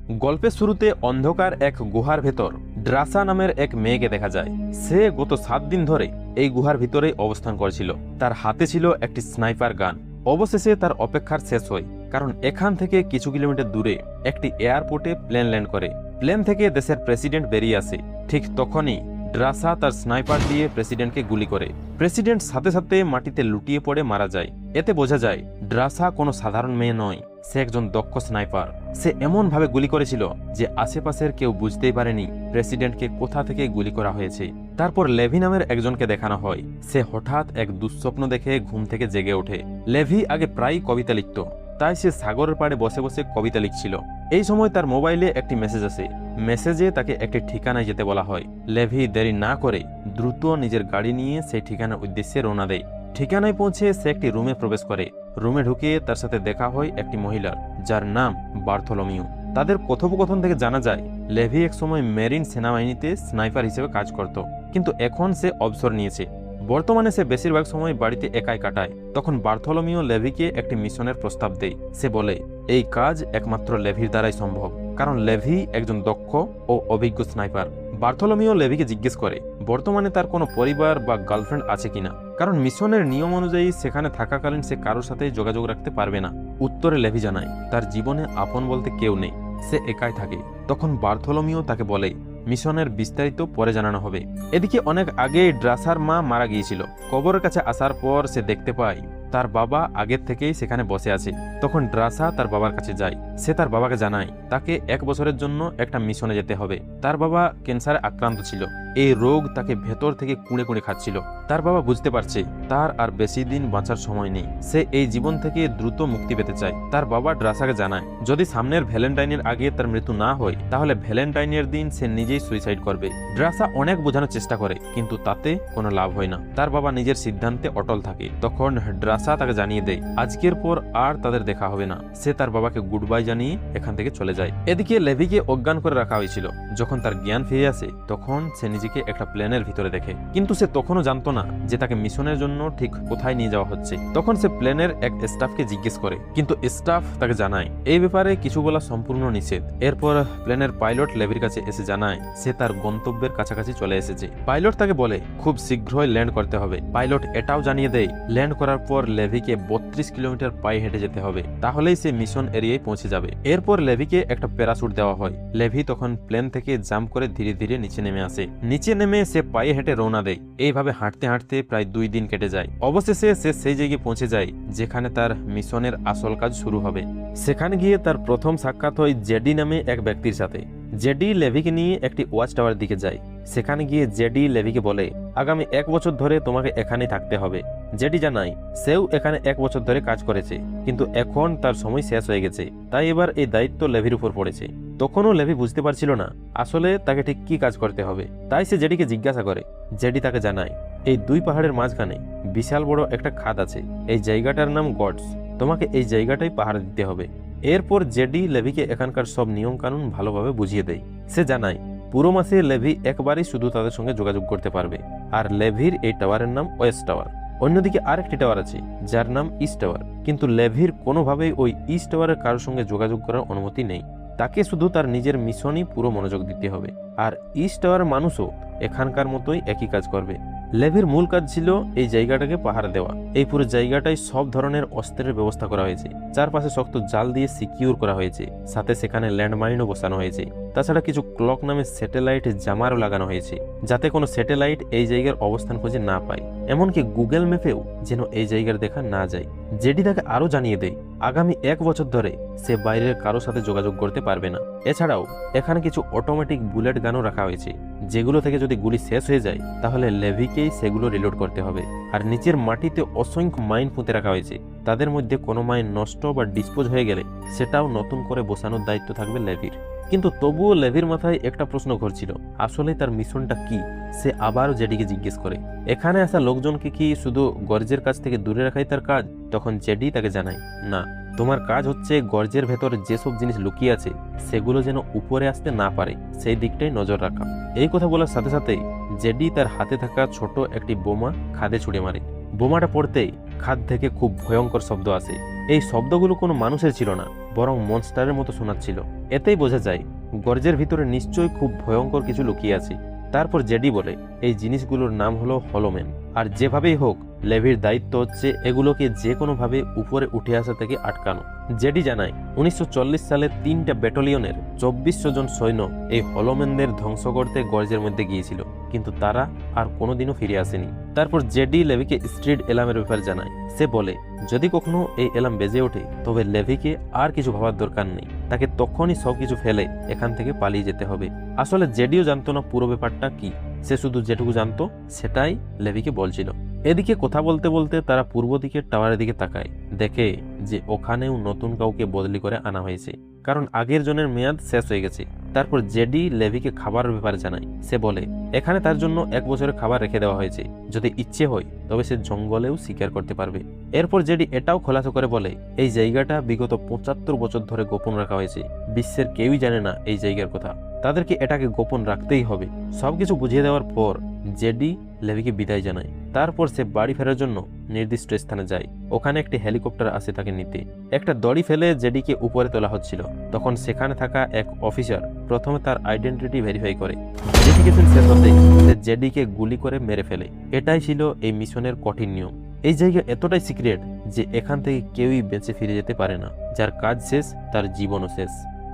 গল্পের শুরুতে অন্ধকার এক গুহার ভেতর ড্রাসা নামের এক মেয়েকে দেখা যায়। সে গত 7 দিন ধরে এই গুহার ভিতরেই অবস্থান করেছিল। তার হাতে ছিল একটি স্নাইপার গান। অবশেষে তার অপেক্ষার শেষ হয়, কারণ এখান থেকে কিছু কিলোমিটার দূরে একটি এয়ারপোর্টে প্লেন ল্যান্ড করে। প্লেন থেকে দেশের প্রেসিডেন্ট বেরিয়ে আসে। ঠিক তখনই ড্রাসা তার স্নাইপার দিয়ে প্রেসিডেন্টকে গুলি করে। প্রেসিডেন্ট সাথে সাথে মাটিতে লুটিয়ে পড়ে মারা যায়। এতে বোঝা যায় ড্রাসা কোনো সাধারণ মেয়ে নয়, সে একজন দক্ষ স্নাইপার। সে এমন ভাবে গুলি করেছিল যে আশেপাশের কেউ বুঝতেই পারেনি প্রেসিডেন্টকে কোথা থেকে গুলি করা হয়েছে। তারপর লেভি নামের একজনকে দেখানো হয়। সে হঠাৎ এক দুঃস্বপ্ন দেখে ঘুম থেকে জেগে ওঠে। লেভি আগে প্রায় কবিতা লিখত, তাই সে সাগরের পাড়ে বসে বসে কবিতা লিখছিল। এই সময় তার মোবাইলে একটি মেসেজ আসে। মেসেজে তাকে একটি ঠিকানায় যেতে বলা হয়। লেভি দেরি না করে দ্রুত নিজের গাড়ি নিয়ে সেই ঠিকানার উদ্দেশ্যে রওনা দেয়। ঠিকানায় পৌঁছে সে একটি রুমে প্রবেশ করে। রুমে ঢুকে তার সাথে দেখা হয় একটি মহিলার, যার নাম বার্থোলোমিও। তাদের কথোপকথন থেকে জানা যায় লেভি একসময় মেরিন সেনাবাহিনীতে স্নাইপার হিসেবে কাজ করত, কিন্তু এখন সে অবসর নিয়েছে। বর্তমানে সে বেশিরভাগ সময় বাড়িতে একাই কাটায়। তখন বার্থোলোমিও লেভিকে একটি মিশনের প্রস্তাব দেয়। সে বলে এই কাজ একমাত্র লেভির দ্বারাই সম্ভব, কারণ লেভি একজন দক্ষ ও অভিজ্ঞ স্নাইপার। বার্থোলোমিও লেভিকে জিজ্ঞেস করে বর্তমানে তার কোনো পরিবার বা গার্লফ্রেন্ড আছে কিনা, কারণ মিশনের নিয়ম অনুযায়ী সেখানে থাকাকালীন সে কারোর সাথে যোগাযোগ রাখতে পারবে না। উত্তরে লেভি জানায় তার জীবনে আপন বলতে কেউ নেই, সে একাই থাকে। তখন বার্থোলোমিও তাকে বলে মিশনের বিস্তারিত পরে জানানো হবে। এদিকে অনেক আগে ড্রাসার মা মারা গিয়েছিল। কবরের কাছে আসার পর সে দেখতে পায় তার বাবা আগের থেকেই সেখানে বসে আছে। তখন ড্রাসা তার বাবার কাছে যায়। সে তার বাবাকে জানায় তাকে 1 বছরের জন্য একটা মিশনে যেতে হবে। তার বাবা ক্যান্সারে আক্রান্ত ছিল। এই রোগ তাকে ভেতর থেকে কুঁড়ে কুঁড়ে খাচ্ছিল। তার বাবা বুঝতে পারছে তার আর বেশি দিন বাঁচার সময় নেই। সে এই জীবন থেকে দ্রুত মুক্তি পেতে চায়। তার বাবা ড্রাসাকে জানায় যদি সামনের ভ্যালেন্টাইনের আগে তার মৃত্যু না হয়, তাহলে ভ্যালেন্টাইনের দিন সে নিজেই সুইসাইড করবে। ড্রাসা অনেক বোঝানোর চেষ্টা করে, কিন্তু তাতে কোনো লাভ হয় না। তার বাবা নিজের সিদ্ধান্তে অটল থাকে। তখন ড্রাসা তাকে জানিয়ে দেয় আজকের পর আর তাদের দেখা হবে না। সে তার বাবাকে গুড বাই জানিয়ে এখান থেকে চলে যায়। এদিকে লেভিকে অজ্ঞান করে রাখা হয়েছিল। যখন তার জ্ঞান ফিরে আসে, তখন সে নিজেকে একটা প্লেনের ভিতরে দেখে, কিন্তু সে তখনও জানতো না যে তাকে মিশনের জন্য ঠিক কোথায় নিয়ে যাওয়া হচ্ছে। তখন সে প্লেনের এক স্টাফকে জিজ্ঞেস করে, কিন্তু স্টাফ তাকে জানায় এই ব্যাপারে কিছু বলা সম্পূর্ণ নিষেধ। এরপর প্লেনের পাইলট লেভির কাছে এসে জানায় সে তার গন্তব্যের কাছাকাছি চলে এসেছে। পাইলট তাকে বলে খুব শীঘ্রই ল্যান্ড করতে হবে। পাইলট এটাও জানিয়ে দেয় ল্যান্ড করার পর লেভিকে 32 কিলোমিটার পায়ে হেঁটে যেতে হবে, তাহলেই সে মিশন এরিয়ায় পৌঁছে যাবে। এরপর লেভিকে একটা প্যারাশুট দেওয়া হয়। লেভি তখন প্লেন থেকে জাম্প করে ধীরে ধীরে নিচে নেমে আসে। নিচে নেমে সে পায়ে হেঁটে রওনা দেয়। এইভাবে হাঁটতে হাঁটতে প্রায় 2 দিন কেটে যায়। অবশেষে সে সেই জায়গায় পৌঁছে যায় যেখানে তার মিশনের আসল কাজ শুরু হবে। সেখানে গিয়ে তার প্রথম সাক্ষাৎ হয় জেডি নামে এক ব্যক্তির সাথে। জেডি লেভিকে নিয়ে একটি ওয়াচ টাওয়ার দিকে যায়। সেখানে গিয়ে জেডি লেভিকে বলে আগামী 1 বছর ধরে তোমাকে এখানেই থাকতে হবে। জেডি জানায় সেও এখানে 1 বছর ধরে কাজ করেছে, কিন্তু এখন তার সময় শেষ হয়ে গেছে, তাই এবার এই দায়িত্ব লেভির উপর পড়েছে। তখনও লেভি বুঝতে পারছিল না আসলে তাকে ঠিক কি কাজ করতে হবে। তাই সে জেডিকে জিজ্ঞাসা করে। জেডি তাকে জানায় এই 2 পাহাড়ের মাঝখানে বিশাল বড় একটা খাদ আছে। এই জায়গাটার নাম গডস। তোমাকে এই জায়গাটাই পাহারা দিতে হবে। এরপর জেডি লেভিকে এখানকার সব নিয়ম কানুন ভালোভাবে বুঝিয়ে দেয়। সে জানায় পুরো মাসে লেভি একবারই শুধু তাদের সঙ্গে যোগাযোগ করতে পারবে। আর লেভির এই টাওয়ারের নাম ওয়েস্ট টাওয়ার। অন্যদিকে আরেকটি টাওয়ার আছে যার নাম ইস্ট টাওয়ার, কিন্তু লেভির কোনোভাবেই ওই ইস্ট টাওয়ারের কারোর সঙ্গে যোগাযোগ করার অনুমতি নেই। তাকে শুধু তার নিজের মিশনই পুরো মনোযোগ দিতে হবে। আর ইস্ট টাওয়ারের মানুষও এখানকার মতোই একই কাজ করবে। লেভির মূল কাজ ছিল এই জায়গাটাকে পাহারা দেওয়া। এই পুরো জায়গাটায় সব ধরনের অস্ত্রের ব্যবস্থা করা হয়েছে। চারপাশে শক্ত জাল দিয়ে সিকিউর করা হয়েছে, সাথে সেখানে ল্যান্ডমাইনও বসানো হয়েছে। তাছাড়া কিছু ক্লক নামে স্যাটেলাইট জামারও লাগানো হয়েছে, যাতে কোনো স্যাটেলাইট এই জায়গার অবস্থান খুঁজে না পায়। এমনকি গুগল ম্যাপেও যেন এই জায়গার দেখা না যায়। জেডি তাকে আরো জানিয়ে দেয় আগামী 1 বছর ধরে সে বাইরের কারোর সাথে যোগাযোগ করতে পারবে না। এছাড়াও এখানে কিছু অটোমেটিক বুলেট গানও রাখা হয়েছে, যেগুলো থেকে যদি গুলি শেষ হয়ে যায় তাহলে লেভিকেই সেগুলো রিলোড করতে হবে। আর নিচের মাটিতে অসংখ্য মাইন পুঁতে রাখা হয়েছে। তাদের মধ্যে কোনো মাইন নষ্ট বা ডিসপোজ হয়ে গেলে সেটাও নতুন করে বসানোর দায়িত্ব থাকবে লেভির। কিন্তু তবুও লেভির মাথায় একটা প্রশ্ন ঘুরছিল, আসলে তার মিশনটা কি। সে আবারও জেডিকে জিজ্ঞেস করে এখানে আসা লোকজনকে কি শুধু গর্জের কাছ থেকে দূরে রাখাই তার কাজ। তখন জেডি তাকে জানায় না, তোমার কাজ হচ্ছে গর্জের ভেতর যেসব জিনিস লুকিয়ে আছে সেগুলো যেন উপরে আসতে না পারে, সেই দিকটাই নজর রাখা। এই কথা বলার সাথে সাথেই জেডি তার হাতে থাকা ছোট একটি বোমা খাদে ছুড়ে মারে। বোমাটা পড়তেই খাদ থেকে খুব ভয়ঙ্কর শব্দ আসে। এই শব্দগুলো কোনো মানুষের ছিল না, বরং মনস্টারের মতো শোনাচ্ছিল। এতেই বোঝা যায় গর্জের ভিতরে নিশ্চয়ই খুব ভয়ঙ্কর কিছু লুকিয়ে আছে। তারপর জেডি বলে এই জিনিসগুলোর নাম হলো হলোম্যান, আর যেভাবেই হোক লেভির দায়িত্ব হচ্ছে এগুলোকে যে কোনোভাবে উপরে উঠে আসা থেকে আটকানো। জেডি জানায় 1940 সালে 3টা ব্যাটালিয়নের 2400 জন সৈন্য এই হলোম্যানদের ধ্বংস করতে গর্জের মধ্যে গিয়েছিল, কিন্তু তারা আর কোনোদিনও ফিরে আসেনি। তারপর জেডি লেভিকে স্ট্রিট এলার্মের ব্যাপারে জানায়। সে বলে যদি কখনো এই এলার্ম বেজে ওঠে তবে লেভিকে আর কিছু ভাবার দরকার নেই, তাকে তখনই সবকিছু ফেলে এখান থেকে পালিয়ে যেতে হবে। আসলে জেডিও জানতো না পুরো ব্যাপারটা কি, সে শুধু যেটুকু জানতো সেটাই লেভিকে বলছিল। এদিকে কথা বলতে বলতে তারা পূর্ব দিকে টাওয়ারের দিকে তাকায়, দেখে যে ওখানেও নতুন কাউকে বদলি করে আনা হয়েছে, কারণ আগের জনের মেয়াদ শেষ হয়ে গেছে। তারপর জেডি লেভিকে খাবারের ব্যাপারে জানায়। সে বলে এখানে তার জন্য 1 বছরের খাবার রেখে দেওয়া হয়েছে, যদি ইচ্ছে হয় তবে সে জঙ্গলেও শিকার করতে পারবে। এরপর জেডি এটাও খোলাসা করে বলে এই জায়গাটা বিগত 75 বছর ধরে গোপন রাখা হয়েছে, বিশ্বের কেউই জানে না এই জায়গার কথা, তাদেরকে এটাকে গোপন রাখতেই হবে। সবকিছু বুঝিয়ে দেওয়ার পর জেডি লেভিকে বিদায় জানায়। তারপর সে বাড়ি ফেরার জন্য নির্দিষ্ট স্থানে যায়। ওখানে একটি হেলিকপ্টার আসে তাকে নিতে। একটা দড়ি ফেলে জেডিকে উপরে তোলা হচ্ছিল, তখন সেখানে থাকা এক অফিসার প্রথমে তার আইডেন্টিটি ভেরিফাই করে। ভেরিফিকেশন শেষ হতেই সে জেডিকে গুলি করে মেরে ফেলে। এটাই ছিল এই মিশনের কঠিন নিয়ম। এই জায়গা এতটাই সিক্রেট যে এখান থেকে কেউই বেঁচে ফিরে যেতে পারে না, যার কাজ শেষ তার জীবনও শেষ।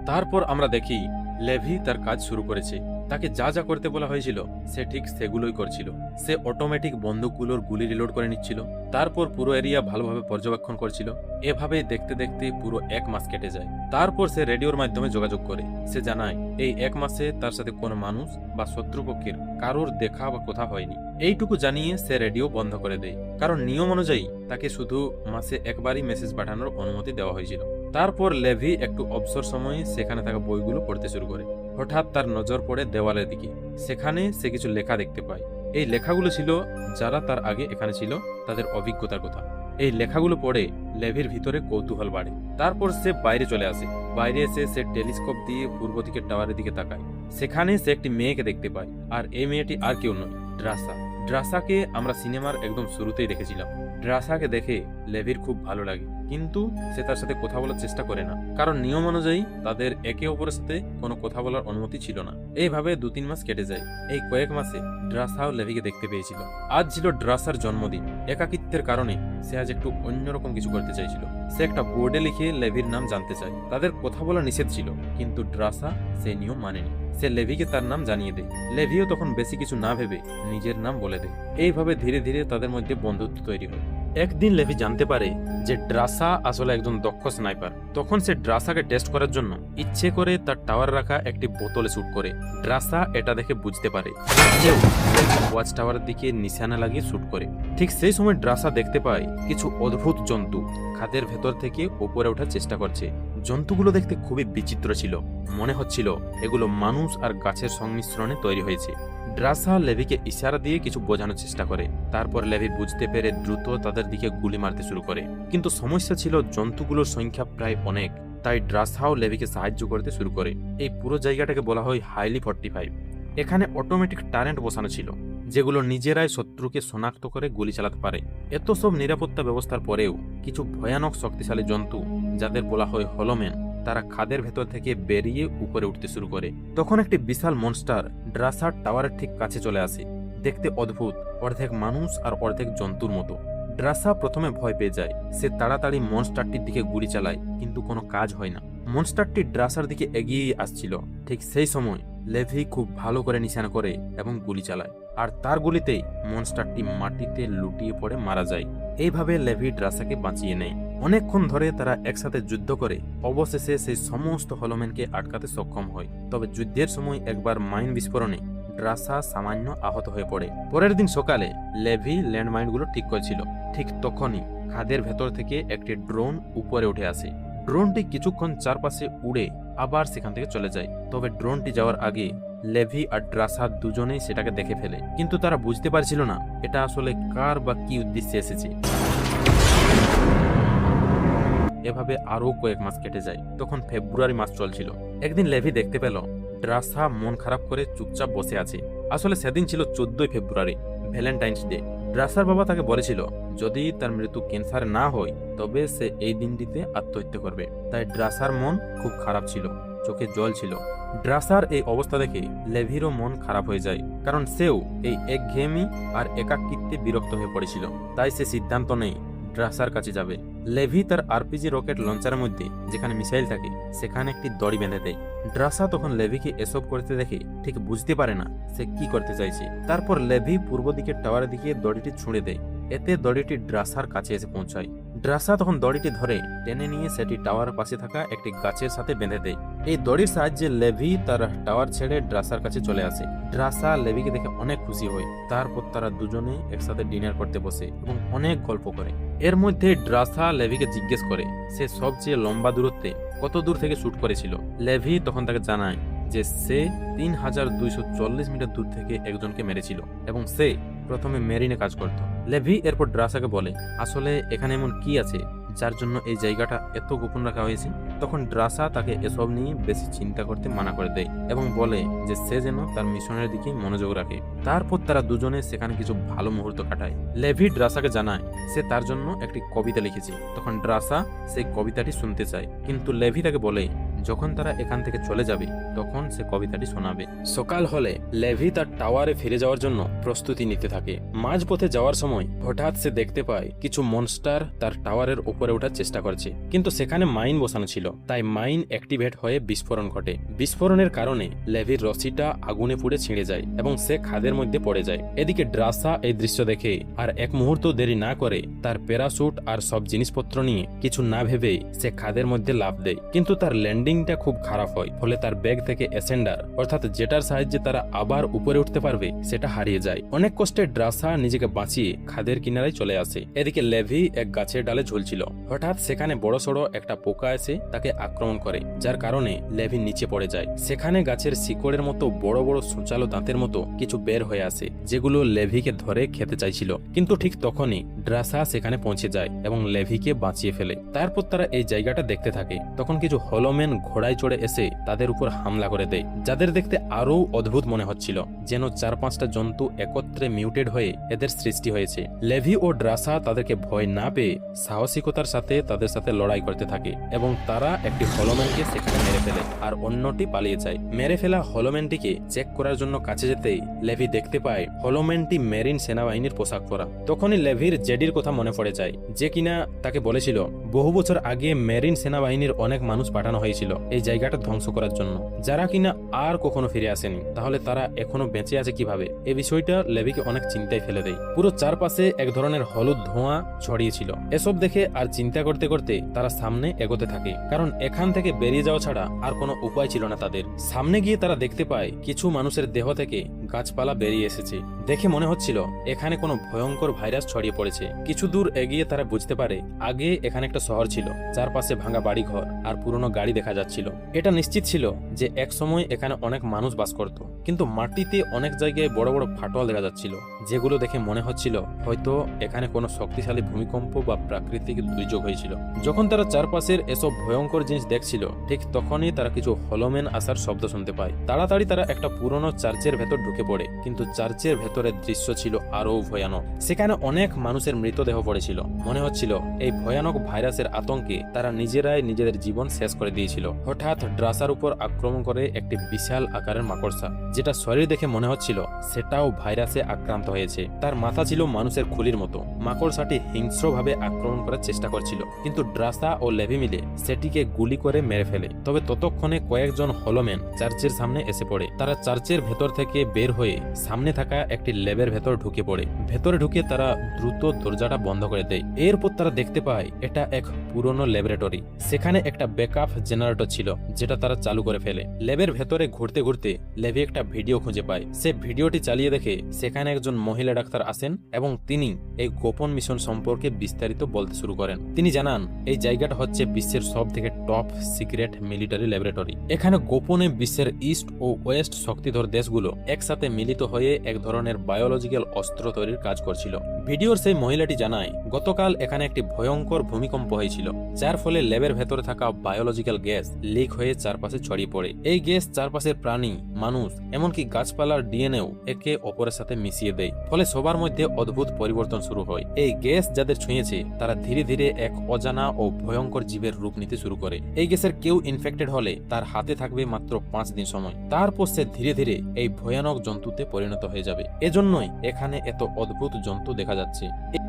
তারপর আমরা দেখি লেভি তার কাজ শুরু করেছে। তাকে যা যা করতে বলা হয়েছিল সে ঠিক সেগুলোই করছিল। সে অটোমেটিক বন্দুকগুলোর গুলি রিলোড করে নিচ্ছিল, তারপর পুরো এরিয়া ভালোভাবে পর্যবেক্ষণ করছিল। এভাবে দেখতে দেখতে পুরো 1 মাস কেটে যায়। তারপর সে রেডিওর মাধ্যমে যোগাযোগ করে। সে জানায় এই 1 মাসে তার সাথে কোনো মানুষ বা শত্রুপক্ষের কারোর দেখা বা কথা হয়নি। এইটুকু জানিয়ে সে রেডিও বন্ধ করে দেয়, কারণ নিয়ম অনুযায়ী তাকে শুধু মাসে একবারই মেসেজ পাঠানোর অনুমতি দেওয়া হয়েছিল। তারপর লেভি একটু অবসর সময়ে সেখানে থাকা বইগুলো পড়তে শুরু করে। হঠাৎ তার নজর পড়ে দেওয়ালের দিকে। সেখানে সে কিছু লেখা দেখতে পায়। এই লেখাগুলো ছিল যারা তার আগে এখানে ছিল তাদের অভিজ্ঞতার কথা। এই লেখাগুলো পড়ে লেভির ভিতরে কৌতূহল বাড়ে। তারপর সে বাইরে চলে আসে। বাইরে এসে সে টেলিস্কোপ দিয়ে পূর্ব দিকে টাওয়ারের দিকে তাকায়। সেখানে সে একটি মেয়েকে দেখতে পায়, আর এই মেয়েটি আর কেউ নয়, ড্রাসা। ড্রাসাকে আমরা সিনেমার একদম শুরুতেই দেখেছিলাম। ড্রাসাকে দেখে লেভির খুব ভালো লাগে, কিন্তু সে তার সাথে কথা বলার চেষ্টা করে না, কারণ নিয়ম অনুযায়ী তাদের একে অপরের সাথে কোনো কথা বলার অনুমতি ছিল না। এইভাবে 2-3 মাস কেটে যায়। এই কয়েক মাসে ড্রাসাও লেভিকে দেখতে পেয়েছিল। আজ ছিল ড্রাসার জন্মদিন। একাকিত্বের কারণে সে আজ একটু অন্যরকম কিছু করতে চাইছিল। সে একটা বোর্ডে লিখে লেভির নাম জানতে চায়। তাদের কথা বলা নিষেধ ছিল, কিন্তু ড্রাসা সেই নিয়ম মানেনি। সে লেভিকে তার নাম জানিয়ে দেয়। লেভিও তখন বেশি কিছু না ভেবে নিজের নাম বলে দেয়। এইভাবে ধীরে ধীরে তাদের মধ্যে বন্ধুত্ব তৈরি হয়। একদিন লেভি জানতে পারে যে ড্রাসা আসলে একজন দক্ষ স্নাইপার। তখন সে ড্রাসাকে টেস্ট করার জন্য ইচ্ছে করে তার টাওয়ার রাখা একটি বোতলে শুট করে। ড্রাসা এটা দেখে বুঝতে পারে, ওয়াচ টাওয়ারের দিকে নিশানা লাগিয়ে শুট করে। ঠিক সেই সময় ড্রাসা দেখতে পায় কিছু অদ্ভুত জন্তু খাদের ভেতর থেকে উপরে ওঠার চেষ্টা করছে। জন্তুগুলো দেখতে খুবই বিচিত্র ছিল। মনে হচ্ছিল এগুলো মানুষ আর গাছের সংমিশ্রণে তৈরি হয়েছে। ড্রাসা লেভিকে ইশারা দিয়ে কিছু বোঝানোর চেষ্টা করে। তারপর লেভি বুঝতে পেরে দ্রুত তাদের দিকে গুলি মারতে শুরু করে। কিন্তু সমস্যা ছিল জন্তুগুলোর সংখ্যা প্রায় অনেক, তাই ড্রাসাও লেভিকে সাহায্য করতে শুরু করে। এই পুরো জায়গাটাকে বলা হয় হাইলি 45। এখানে অটোমেটিক টারেন্ট বসানো ছিল, যেগুলো নিজেরাই শত্রুকে শনাক্ত করে গুলি চালাতে পারে। এত সব নিরাপত্তা ব্যবস্থার পরেও কিছু ভয়ানক শক্তিশালী জন্তু, যাদের বলা হয় হলোম্যান, তারা খাদের ভেতর থেকে বেরিয়ে উপরে উঠতে শুরু করে। তখন একটি বিশাল মনস্টার ড্রাসার টাওয়ারের ঠিক কাছে চলে আসে। দেখতে অদ্ভুত, অর্ধেক মানুষ আর অর্ধেক জন্তুর মতো। ড্রাসা প্রথমে ভয় পেয়ে যায়। সে তাড়াতাড়ি মনস্টারটির দিকে গুলি চালায়, কিন্তু কোনো কাজ হয় না। মনস্টারটি ড্রাসার দিকে এগিয়ে আসছিল। ঠিক সেই সময় লেভি খুব ভালো করে নিশানা করে এবং গুলি চালায়, আর তার গুলিতেই মনস্টারটি মাটিতে লুটিয়ে পড়ে মারা যায়। এইভাবে লেভি ড্রাসাকে বাঁচিয়ে নেয়। অনেকক্ষণ ধরে তারা একসাথে যুদ্ধ করে অবশেষে সেই সমস্ত হলোম্যানকে আটকাতে সক্ষম হয়। তবে যুদ্ধের সময় একবার মাইন বিস্ফোরণে ড্রাসা সামান্য আহত হয়ে পড়ে। পরের দিন সকালে লেভি ল্যান্ডমাইনগুলো ঠিক করেছিল। ঠিক তখনই খাদের ভেতর থেকে একটি ড্রোন উপরে উঠে আসে। ড্রোনটি কিছুক্ষণ চারপাশে উড়ে আবার সেখান থেকে চলে যায়। তবে ড্রোনটি যাওয়ার আগে লেভি আর ড্রাসা দুজনেই সেটাকে দেখে ফেলে, কিন্তু তারা বুঝতে পারছিল না এটা আসলে কার বা কি উদ্দেশ্যে এসেছে। এভাবে আরো কয়েক মাস কেটে যায়। তখন ফেব্রুয়ারি মাস চলছিল। একদিন লেভি দেখতে পেল ড্রাসা মন খারাপ করে চুপচাপ বসে আছে। আসলে সেদিন ছিল 14 ফেব্রুয়ারি, ভ্যালেন্টাইন্স ডে। ড্রাসার বাবা তাকে বলেছিল যদি তার মৃত্যু ক্যান্সার না হয় তবে সে এই দিনটিতে আত্মহত্যা করবে। তাই ড্রাসার মন খুব খারাপ ছিল। চোখে জল ছিল। ড্রাসার এই অবস্থা দেখে লেভিরও মন খারাপ হয়ে যায়, কারণ সেও এই একঘেয়েমি আর একাকিত্বে বিরক্ত হয়ে পড়েছিল। তাই সে সিদ্ধান্ত নেয় ড্রাসার কাছে যাবে। লেভি তার আরপিজি রকেট লঞ্চারের মধ্যে যেখানে মিসাইল থাকে সেখানে একটি দড়ি বেঁধে দেয়। ড্রাসা তখন লেভিকে এসব করতে দেখে ঠিক বুঝতে পারে না সে কি করতে চাইছে। তারপর লেভি পূর্ব দিকের টাওয়ারের দিকে দড়িটি ছুঁড়ে দেয়। এতে দড়িটি ড্রাসার কাছে এসে পৌঁছায়। ড্রাসা তখন দড়িটি ধরে টেনে নিয়ে সেটি টাওয়ারের পাশে থাকা একটি গাছের সাথে বেঁধে দেয়। এই দড়ির সাহায্যে লেভি তার টাওয়ার ছেড়ে ড্রাসার কাছে চলে আসে। ড্রাসা লেভিকে দেখে অনেক খুশি হয়। তারপর তারা দুজনে একসাথে ডিনার করতে বসে এবং অনেক গল্প করে। এর মধ্যে ড্রাসা লেভিকে জিজ্ঞেস করে সে সবচেয়ে লম্বা দূরত্বে কত দূর থেকে শুট করেছিল। লেভি তখন তাকে জানায় যে সে 3240 মিটার দূর থেকে একজনকে মেরেছিল এবং সে প্রথমে মেরিনে কাজ করত। লেভি এরপর ড্রাসাকে বলে আসলে এখানে এমন কি আছে যার জন্য এই জায়গাটা এত গোপন রাখা হয়েছে। তখন ড্রাসা তাকে এসব নিয়ে বেশি চিন্তা করতে মানা করে দেয় এবং বলে যে সে যেন তার মিশনের দিকে মনোযোগ রাখে। তারপর তারা দুজনে সেখানে কিছু ভালো মুহূর্ত কাটায়। লেভি ড্রাসাকে জানায় সে তার জন্য একটি কবিতা লিখেছে। তখন ড্রাসা সেই কবিতাটি শুনতে চায়, কিন্তু লেভি তাকে বলে যখন তারা এখান থেকে চলে যাবে তখন সে কবিতাটি শোনাবে। সকাল হলে লেভি তার টাওয়ারে ফিরে যাওয়ার জন্য প্রস্তুতি নিতে থাকে। মাঝপথে যাওয়ার সময় হঠাৎ সে দেখতে পায় কিছু মনস্টার তার টাওয়ারের উপরে ওঠার চেষ্টা করছে, কিন্তু সেখানে মাইন বসানো ছিল। তাই মাইন অ্যাক্টিভেট হয়ে বিস্ফোরণ ঘটে। বিস্ফোরণের কারণে লেভির রশিটা আগুনে পুড়ে ছিঁড়ে যায় এবং সে খাদের মধ্যে পড়ে যায়। এদিকে ড্রাসা এই দৃশ্য দেখে আর এক মুহূর্ত দেরি না করে তার প্যারাশুট আর সব জিনিসপত্র নিয়ে কিছু না ভেবেই সে খাদের মধ্যে লাফ দেয়। কিন্তু তার ল্যান্ডিংটা খুব খারাপ হয়, ফলে তার ব্যাগ থেকে অ্যাসেন্ডার অর্থাৎ যেটার সাহায্যে তারা আবার উপরে উঠতে পারবে সেটা হারিয়ে যায়। অনেক কষ্টে ড্রাসা নিজেকে বাঁচিয়ে খাদের কিনারায় চলে আসে। এদিকে লেভি এক গাছের ডালে ঝুলছিল। হঠাৎ সেখানে বড়সড় একটা পোকা এসে তাকে আক্রমণ করে, যার কারণে লেভি নিচে পড়ে যায়। সেখানে গাছের শিকড়ের মতো বড় বড় সূচালো দাঁতের মতো কিছু বের হয়ে আসে, যেগুলো লেভিকে ধরে খেতে চাইছিল। কিন্তু ঠিক তখনই ড্রাসা সেখানে পৌঁছে যায় এবং লেভিকে বাঁচিয়ে ফেলে। তারপর তারা এই জায়গাটা দেখতে থাকে। তখন কিছু হলোম্যান ঘোড়ায় চড়ে এসে তাদের উপর হামলা করে দেয়, যাদের দেখতে আরো অদ্ভুত মনে হচ্ছিল, যেন 4-5টা জন্তু একত্রে মিউটেড হয়ে এদের সৃষ্টি হয়েছে। লেভি ও ড্রাসা তাদেরকে ভয় না পেয়ে সাহসিকতার সাথে তাদের সাথে লড়াই করতে থাকে এবং তারা একটি হলোম্যানকে সেখানে মেরে ফেলে আর অন্যটি পালিয়ে যায়। মেরে ফেলা হলোম্যানটিকে চেক করার জন্য কাছে যেতেই লেভি দেখতে পায় হলোম্যানটি মেরিন সেনাবাহিনীর পোশাক পরা। তখনই লেভির জেডির কথা মনে পড়ে যায়, যে কিনা তাকে বলেছিল বহু বছর আগে মেরিন সেনাবাহিনীর অনেক মানুষ পাঠানো হয়েছিল এই জায়গাটা ধ্বংস করার জন্য, যারা কিনা আর কখনো ফিরে আসেনি। তাহলে তারা এখনো বেঁচে আছে কিভাবে? এই বিষয়টা লেভিকে অনেক চিন্তায় ফেলে দেয়। পুরো চারপাশে এক ধরনের হলুদ ধোঁয়া ছড়িয়েছিল। এসব দেখে আর চিন্তা করতে করতে তারা সামনে এগোতে থাকে, কারণ এখান থেকে বেরিয়ে যাওয়া ছাড়া আর কোনো উপায় ছিল না তাদের। সামনে গিয়ে তারা দেখতে পায় কিছু মানুষের দেহ থেকে গাছপালা বেরিয়ে এসেছে। দেখে মনে হচ্ছিল এখানে কোনো ভয়ঙ্কর ভাইরাস ছড়িয়ে পড়েছে। কিছু দূর এগিয়ে তারা বুঝতে পারে আগে এখানে একটা শহর ছিল, চারপাশে ভাঙা বাড়িঘর আর পুরনো গাড়ি দেখা যাচ্ছিল। এটা নিশ্চিত ছিল যে এক সময় এখানে অনেক মানুষ বাস করত, কিন্তু মাটিতে অনেক জায়গায় বড় বড় ফাটল দেখা যাচ্ছিল, যেগুলো দেখে মনে হচ্ছিল হয়তো এখানে কোনো শক্তিশালী ভূমিকম্প বা প্রাকৃতিক দুর্যোগ হয়েছিল। যখন তারা চারপাশের এসব ভয়ঙ্কর জিনিস দেখছিল, ঠিক তখনই তারা কিছু হলোম্যান আসার শব্দ শুনতে পায়। তাড়াতাড়ি তারা একটা পুরনো চার্চের ভেতর ঢুকে পড়ে, কিন্তু চার্চের ভেতরের দৃশ্য ছিল আরো ভয়ানক। সেখানে অনেক মানুষের মৃতদেহ পড়েছিল। মনে হচ্ছিল এই ভয়ানক ভাইরাসের আতঙ্কে তারা নিজেরাই নিজেদের জীবন শেষ করে দিয়েছিল। হঠাৎ ড্রাসার উপর আক্রমণ করে একটি বিশাল আকারের মাকড়সা, যেটা শরীর দেখে মনে হচ্ছিল সেটাও ভাইরাসে আক্রান্ত হয়েছে। তার মাথা ছিল মানুষের খুলির মতো। মাকড়সাটি হিংস্রভাবে আক্রমণ করার চেষ্টা করছিল, কিন্তু ড্রাসা ও লেভি মিলে সেটিকে গুলি করে মেরে ফেলে। তবে ততক্ষণে কয়েকজন হলোম্যান চার্চের সামনে এসে পড়ে। তারা চার্চের ভেতর থেকে বের হয়ে সামনে থাকা একটি ল্যাবের ভেতর ঢুকে পড়ে। ভেতরে ঢুকে তারা দ্রুত দরজাটা বন্ধ করে দেয়। এরপর তারা দেখতে পায় এটা এক পুরনো ল্যাবরেটরি। সেখানে একটা ব্যাকআপ জেনারেটর ছিল, যেটা তারা চালু করে ফেলে। ল্যাবের ভেতরে ঘুরতে ঘুরতে লেভি একটা ভিডিও খুঁজে পায়। সে ভিডিওটি চালিয়ে দেখে সেখানে একজন মহিলা ডাক্তার আসেন এবং তিনি এই গোপন মিশন সম্পর্কে বিস্তারিত বলতে শুরু করেন। তিনি জানান এই জায়গাটা হচ্ছে বিশ্বের সব থেকে টপ সিক্রেট মিলিটারি ল্যাবরেটরি। এখানে গোপনে বিশ্বের ইস্ট ও ওয়েস্ট শক্তিধর দেশগুলো একসাথে মিলিত হয়ে এক ধরনের বায়োলজিক্যাল অস্ত্র তৈরির কাজ করছিল। ভিডিওর সেই মহিলাটি জানায় গতকাল এখানে একটি ভয়ঙ্কর ভূমিকম্প হয়েছিল, যার ফলে ল্যাবের ভেতরে থাকা বায়োলজিক্যাল গ্যাস লিক হয়ে চারপাশে ছড়িয়ে পড়ে। এই গ্যাস চারপাশের প্রাণী, মানুষ, এমনকি গাছপালার ডিএনএও একে অপরের সাথে মিশিয়ে দেয়। দেয়, ফলে সবার মধ্যে অদ্ভুত পরিবর্তন শুরু হয়। এই গ্যাস যাদের ছুঁয়েছে তারা ধীরে ধীরে এক অজানা ও ভয়ঙ্কর জীবের রূপ নিতে শুরু করে। এই গ্যাসের কেউ ইনফেক্টেড হলে তার হাতে থাকবে মাত্র 5 দিন সময়, তারপর সে ধীরে ধীরে এই ভয়ানক জন্তুতে পরিণত হয়ে যাবে। এজন্যই এখানে এত অদ্ভুত জন্তু দেখা যাচ্ছে।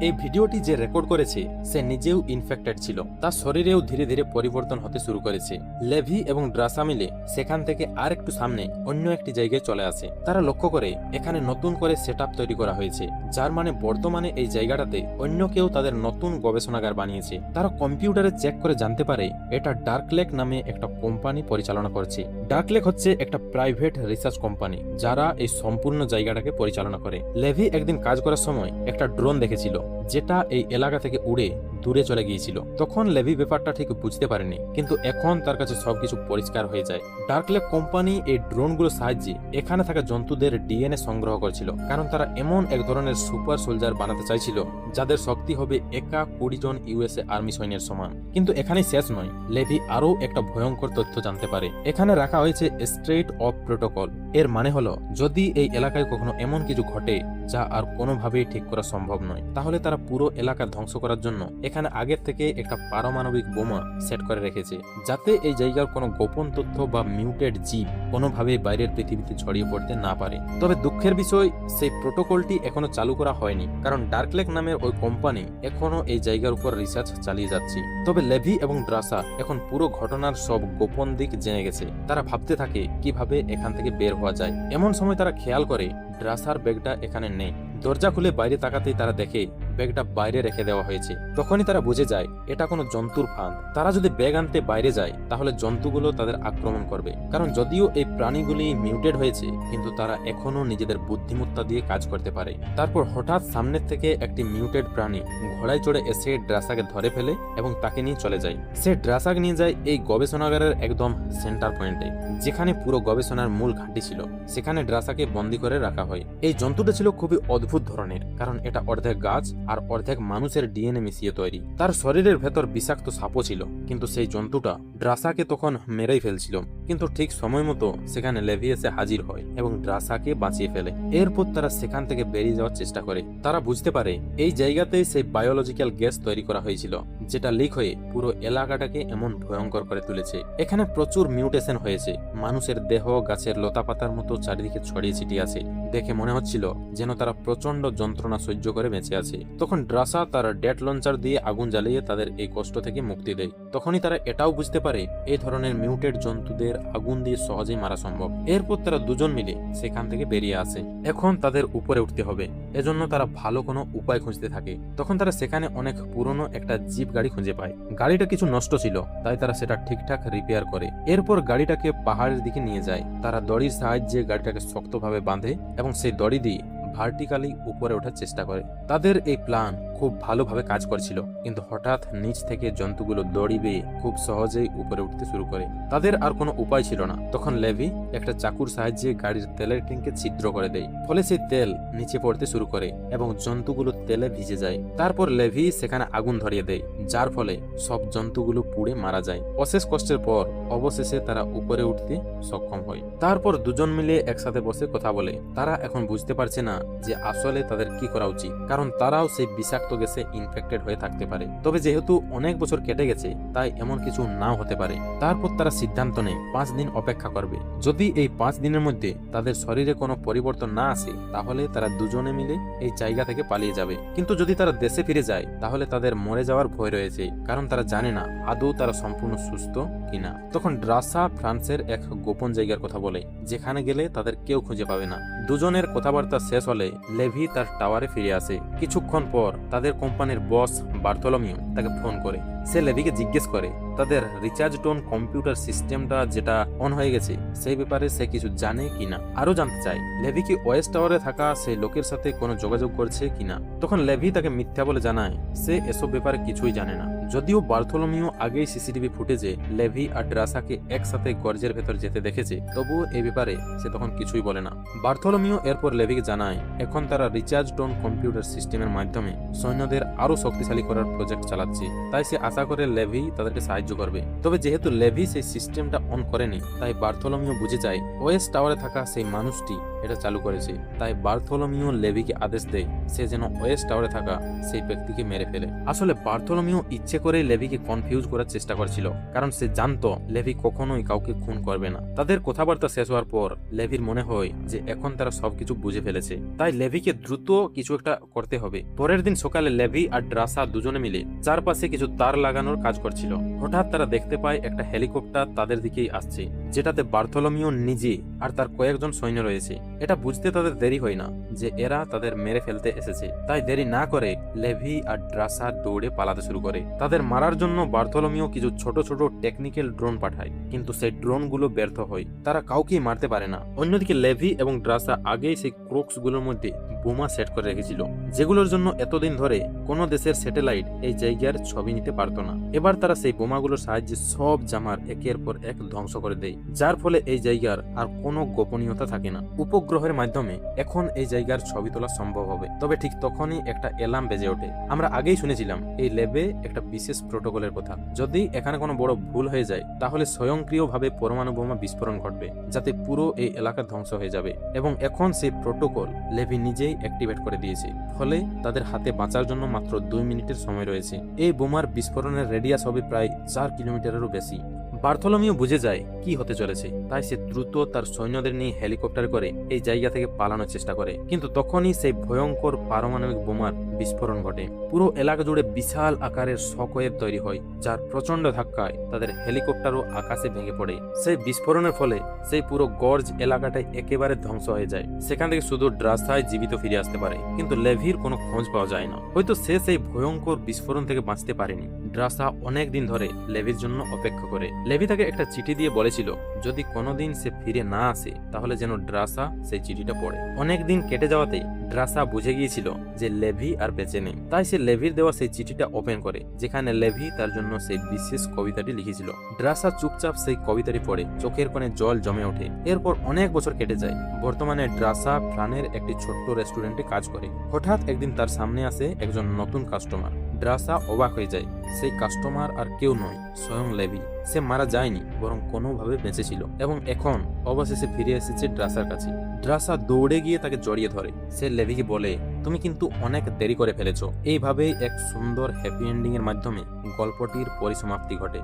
এই ভিডিওটি যে রেকর্ড করেছে সে নিজেও ইনফেক্টেড ছিল, তার শরীরেও ধীরে ধীরে পরিবর্তন হতে শুরু করেছে। লেভি এবং ড্রাসা মিলে সেখান থেকে আর একটু সামনে অন্য একটি জায়গায় চলে আসে। তারা লক্ষ্য করে এখানে নতুন করে সেটআপ তৈরি করা হয়েছে, যার মানে বর্তমানে এই জায়গাটাতে অন্য কেউ তাদের নতুন গবেষণাগার বানিয়েছে। তারা কম্পিউটারে চেক করে জানতে পারে এটা ডার্কলেক নামে একটা কোম্পানি পরিচালনা করছে। ডার্কলেক হচ্ছে একটা প্রাইভেট রিসার্চ কোম্পানি যারা এই সম্পূর্ণ জায়গাটাকে পরিচালনা করে। লেভি একদিন কাজ করার সময় একটা ড্রোন দেখেছিল যেটা এই এলাকা থেকে উড়ে দূরে চলে গিয়েছিল। তখন লেভি ব্যাপারটা ঠিক বুঝতে পারেনি, কিন্তু এখন তার কাছে সবকিছু পরিষ্কার হয়ে যায়। ডার্কলেক কোম্পানি এই ড্রোনগুলোর সাহায্যে এখানে থাকা জন্তুদের ডিএনএ সংগ্রহ করেছিল, কারণ তারা এমন এক ধরনের সুপার সোলজার বানাতে চাইছিল যাদের শক্তি হবে একা 20 জন ইউএসএ আর্মি সৈন্যের সমান। কিন্তু এখানেই শেষ নয়, লেভি আরও একটা ভয়ঙ্কর তথ্য জানতে পারে। এখানে রাখা হয়েছে স্ট্রেট অফ প্রোটোকল। এর মানে হলো যদি এই এলাকায় কখনো এমন কিছু ঘটে যা আর কোনোভাবেই ঠিক করা সম্ভব নয়, তাহলে তারা পুরো এলাকা ধ্বংস করার জন্য এখানে আগের থেকে একটা পারমাণবিক বোমা সেট করে রেখেছে, যাতে এই জায়গার কোনো গোপন তথ্য বা মিউটেড জীব কোনোভাবে বাইরের পৃথিবীতে ছড়িয়ে পড়তে না পারে। তবে দুঃখের বিষয়, সেই প্রোটোকলটি এখনো চালু করা হয়নি, কারণ ডার্কলেক নামের ওই কোম্পানি এখনো এই জায়গার উপর রিসার্চ চালিয়ে যাচ্ছে। তবে লেভি এবং ড্রাসা এখন পুরো ঘটনার সব গোপন দিক জেনে গেছে। তারা ভাবতে থাকে কিভাবে এখান থেকে বের হওয়া যায়। এমন সময় তারা খেয়াল করে ড্রাসার ব্যাগটা এখানে নেই। দরজা খুলে বাইরে তাকাতেই তারা দেখে ব্যাগটা বাইরে রেখে দেওয়া হয়েছে। তখনই তারা বুঝে যায় এটা কোনো জন্তুর ফাঁদ। তারা যদি ব্যাগ আনতে বাইরে যায় তাহলে জন্তুগুলো তাদের আক্রমণ করবে, কারণ যদিও এই প্রাণীগুলি মিউটেড হয়েছে কিন্তু তারা এখনো নিজেদের বুদ্ধিমত্তা দিয়ে কাজ করতে পারে। তারপর হঠাৎ সামনের থেকে একটি মিউটেড প্রাণী ঘোড়ায় চড়ে এসে ড্রাসাকে ধরে ফেলে এবং তাকে নিয়ে চলে যায়। সে ড্রাসাকে নিয়ে যায় এই গবেষণাগারের একদম সেন্টার পয়েন্টে, যেখানে পুরো গবেষণার মূল ঘাঁটি ছিল। সেখানে ড্রাসাকে বন্দী করে রাখা হয়। এই জন্তুটা ছিল খুবই অদ্ভুত ধরনের, কারণ এটা অর্ধেক গাছ আর অর্ধেক মানুষের ডিএনএ মিশিয়ে তৈরি। তার শরীরের ভেতর বিষাক্ত সাপও ছিল, কিন্তু সেই জন্তুটা ড্রাসাকে তখন মেরেই ফেলছিল। কিন্তু ঠিক সময় মতো সেখানে লেভি এসে হাজির হয় এবং ড্রাসাকে বাঁচিয়ে ফেলে। এরপর তারা সেখান থেকে বেরিয়ে যাওয়ার চেষ্টা করে। তারা বুঝতে পারে এই জায়গাতেই সেই বায়োলজিক্যাল গ্যাস তৈরি করা হয়েছিল, যেটা লিক হয়ে পুরো এলাকাটাকে এমন ভয়ঙ্কর করে তুলেছে। এখানে প্রচুর মিউটেশন হয়েছে, মানুষের দেহ গাছের লতাপাতার মতো চারিদিকে ছড়িয়ে ছিটিয়ে আছে। দেখে মনে হচ্ছিল যেন তারা প্রচন্ড যন্ত্রণা সহ্য করে বেঁচে আছে। তখন ড্রাসা তার ডেট লঞ্চার দিয়ে আগুন জ্বালিয়ে তাদের এই কষ্ট থেকে মুক্তি দেয়। তখনই তারা এটাও বুঝতে পারে এই ধরনের মিউটেড জন্তুদের আগুন দিয়ে সহজেই মারা সম্ভব। এরপর তারা দুজন মিলে সেখান থেকে বেরিয়ে আসে। এখন তাদের উপরে উঠতে হবে, এজন্য তারা ভালো কোনো উপায় খুঁজতে থাকে। তখন তারা সেখানে অনেক পুরনো একটা জিপ গাড়ি খুঁজে পায়। গাড়িটা কিছু নষ্ট ছিল, তাই তারা সেটা ঠিকঠাক রিপেয়ার করে। এরপর গাড়িটাকে পাহাড়ের দিকে নিয়ে যায়। তারা দড়ির সাহায্যে গাড়িটাকে শক্তভাবে বাঁধে এবং সেই দড়ি দিয়ে ভার্টিক্যালি উপরে ওঠার চেষ্টা করে। তাদের এই প্ল্যান খুব ভালোভাবে কাজ করছিল, কিন্তু হঠাৎ নিচ থেকে জন্তুগুলো দড়ি বেয়ে খুব সহজেই উপরে উঠতে শুরু করে। তাদের আর কোনো উপায় ছিল না। তখন লেভি একটা চাকুর সাহায্যে গাড়ির তেলের ট্যাঙ্কে ছিদ্র করে দেয়, ফলে সেই তেল নিচে পড়তে শুরু করে এবং জন্তুগুলো তেলে ভিজে যায়। তারপর লেভি সেখানে আগুন ধরিয়ে দেয়, যার ফলে সব জন্তুগুলো পুড়ে মারা যায়। অশেষ কষ্টের পর অবশেষে তারা উপরে উঠতে সক্ষম হয়। তারপর দুজন মিলে একসাথে বসে কথা বলে। তারা এখন বুঝতে পারছে না যে আসলে তাদের কি করা উচিত, কারণ তারাও সেই বিষাক্ত গ্যাসে ইনফেক্টেড হয়ে থাকতে পারে। তবে যেহেতু অনেক বছর কেটে গেছে তাই এমন কিছু নাও হতে পারে। তারপর তারা সিদ্ধান্ত নেয় 5 দিন অপেক্ষা করবে। যদি এই 5 দিনের মধ্যে তাদের শরীরে কোনো পরিবর্তন না আসে তাহলে তারা দুজনে মিলে এই জায়গা থেকে পালিয়ে যাবে। কিন্তু যদি তারা দেশে ফিরে যায় তাহলে তাদের মরে যাওয়ার ভয় রয়েছে, কারণ তারা জানে না আদৌ তারা সম্পূর্ণ সুস্থ কিনা। তখন ড্রাসা ফ্রান্সের এক গোপন জায়গার কথা বলে, যেখানে গেলে তাদের কেউ খুঁজে পাবে না। দুজনের কথাবার্তা শেষ হলে লেভি তার টাওয়ারে ফিরে আসে। কিছুক্ষণ পর তাদের কোম্পানির বস বার্থোলোমিও তাকে ফোন করে। সে লেভিকে জিজ্ঞেস করে তাদের রিচার্জ টোন কম্পিউটার সিস্টেমটা যেটা অন হয়ে গেছে সেই ব্যাপারে সে কিছু জানে কিনা। আরো জানতে চায় লেভি কি ওয়েস্ট টাওয়ারে থাকা সেই লোকের সাথে কোনো যোগাযোগ করছে কিনা। তখন লেভি তাকে মিথ্যা বলে জানায় সে এসব ব্যাপারে কিছুই জানে না। যদিও বার্থোলোমিও আগেই সিসিটিভি ফুটেজে লেভি আর ড্রাসাকে একসাথে গর্জের ভেতর যেতে দেখেছে, তবুও এই ব্যাপারে সে তখন কিছুই বলে না। বার্থোলোমিও এরপর লেভিকে জানায় এখন তারা রিচার্জ টোন কম্পিউটার সিস্টেমের মাধ্যমে সৈন্যদের আরো শক্তিশালী করার প্রজেক্ট চালাচ্ছে, তাই সে আশা করে লেভি তাদেরকে সাহায্য করবে। তবে যেহেতু লেভি সেই সিস্টেমটা অন করেনি, তাই বার্থোলোমিও বুঝে যায় ওয়েস্ট টাওয়ারে থাকা সেই মানুষটি এটা চালু করেছে। তাই বার্থোলোমিও লেভিকে আদেশ দেয় সে যেন ওয়েস্ট টাওয়ারে থাকা সেই ব্যক্তিকে মেরে ফেলে। আসলে বার্থোলোমিও ইচ্ছে করে লেভিকে কনফিউজ করার চেষ্টা করছিল, কারণ সে জানতো লেভি কখনোই কাউকে খুন করবে না। তাদের কথাবার্তা শেষ হওয়ার পর লেভির মনে হয় যে এখন তারা সবকিছু বুঝে ফেলেছে, তাই লেভিকে দ্রুত কিছু একটা করতে হবে। পরের দিন সকালে লেভি আর ড্রাসা দুজনে মিলে চারপাশে কিছু তার লাগানোর কাজ করছিল। হঠাৎ তারা দেখতে পায় একটা হেলিকপ্টার তাদের দিকেই আসছে, যেটাতে বার্থোলোমিও নিজে আর তার কয়েকজন সৈন্য রয়েছে। এটা বুঝতে তাদের দেরি হয় না যে এরা তাদের মেরে ফেলতে এসেছে, তাই দেরি না করে লেভি আর ড্রাসা দৌড়ে পালাতে শুরু করে। তাদের মারার জন্য বার্থোলোমিও কিছু ছোট ছোট টেকনিক্যাল ড্রোন পাঠায়, কিন্তু সেই ড্রোনগুলো ব্যর্থ হয়, তারা কাউকেই মারতে পারে না। অন্যদিকে লেভি এবং ড্রাসা আগেই সেই ক্রোক্স গুলোর মধ্যে বোমা সেট করে রেখেছিল, যেগুলোর জন্য এতদিন ধরে কোনো দেশের স্যাটেলাইট এই জায়গার ছবি নিতে পারতো না। এবার তারা সেই বোমাগুলোর সাহায্যে সব জামার একের পর এক ধ্বংস করে দেয়, যার ফলে এই জায়গার আর কোনো গোপনীয়তা থাকে না। উপগ্রহের মাধ্যমে এখন এই জায়গার ছবি তোলা সম্ভব হবে। তবে ঠিক তখনই একটা অ্যালার্ম বেজে ওঠে। আমরা আগেই শুনেছিলাম এই ল্যাবে একটা বিশেষ প্রোটোকলের কথা, যদি এখানে কোনো বড় ভুল হয়ে যায় তাহলে স্বয়ংক্রিয়ভাবে পরমাণু বোমা বিস্ফোরণ ঘটবে, যাতে পুরো এই এলাকা ধ্বংস হয়ে যাবে। এবং এখন সেই প্রোটোকল লেভি নিজেই অ্যাক্টিভেট করে দিয়েছে, ফলে তাদের হাতে বাঁচার জন্য মাত্র 2 মিনিটের সময় রয়েছে। এই বোমার বিস্ফোরণের রেডিয়াস হবে প্রায় 4 কিলোমিটারেরও বেশি। বার্থোলোমিও বুঝে যায় কি হতে চলেছে, তাই সে দ্রুত তার সৈন্যদের নিয়ে হেলিকপ্টার করে এই জায়গা থেকে পালানোর চেষ্টা করে। কিন্তু তখনই সেই ভয়ঙ্কর পারমাণবিক বোমার বিস্ফোরণ ঘটে। পুরো এলাকা জুড়ে বিশাল আকারের শকওয়েভ তৈরি হয়, যার প্রচন্ড ধাক্কায় তাদের হেলিকপ্টারও আকাশে ভেঙে পড়ে। সেই বিস্ফোরণের ফলে সেই পুরো গর্জ এলাকাটাই একেবারে ধ্বংস হয়ে যায়। সেখান থেকে শুধু ড্রাসাই জীবিত ফিরে আসতে পারে, কিন্তু লেভির কোনো খোঁজ পাওয়া যায় না। হয়তো সে সেই ভয়ঙ্কর বিস্ফোরণ থেকে বাঁচতে পারেনি। ড্রাসা অনেক দিন ধরে লেভির জন্য অপেক্ষা করে। লেভি তাকে একটা চিঠি দিয়ে বলেছিল যদি কোনোদিন সে ফিরে না আসে তাহলে যেন ড্রাসা সেই চিঠিটা পড়ে। অনেক দিন কেটে যাওয়াতে ড্রাসা বুঝে গিয়েছিল যে লেভি আর বেঁচে নেই, তাই সে লেভির দেওয়া সেই চিঠিটা ওপেন করে, যেখানে লেভি তার জন্য সেই বিশেষ কবিতাটি লিখেছিল। ড্রাসা চুপচাপ সেই কবিতাটি পড়ে, চোখের কোণে জল জমে ওঠে। এরপর অনেক বছর কেটে যায়। বর্তমানে ড্রাসা ফ্রানের একটি ছোট্ট রেস্টুরেন্টে কাজ করে। হঠাৎ একদিন তার সামনে আসে একজন নতুন কাস্টমার। ড্রাসা অবাক হয়ে যায়, সেই কাস্টমার আর কেউ নয়, স্বয়ং লেভি। সে মারা যায়নি, বরং কোনোভাবে বেঁচেছিল এবং এখন অবশেষে ফিরে এসেছে ড্রাসার কাছে। ড্রাসা দৌড়ে গিয়ে তাকে জড়িয়ে ধরে। সে লেভিকে বলে, তুমি কিন্তু অনেক দেরি করে ফেলেছো। এইভাবেই এক সুন্দর হ্যাপি এন্ডিং এর মাধ্যমে গল্পটির পরিসমাপ্তি ঘটে।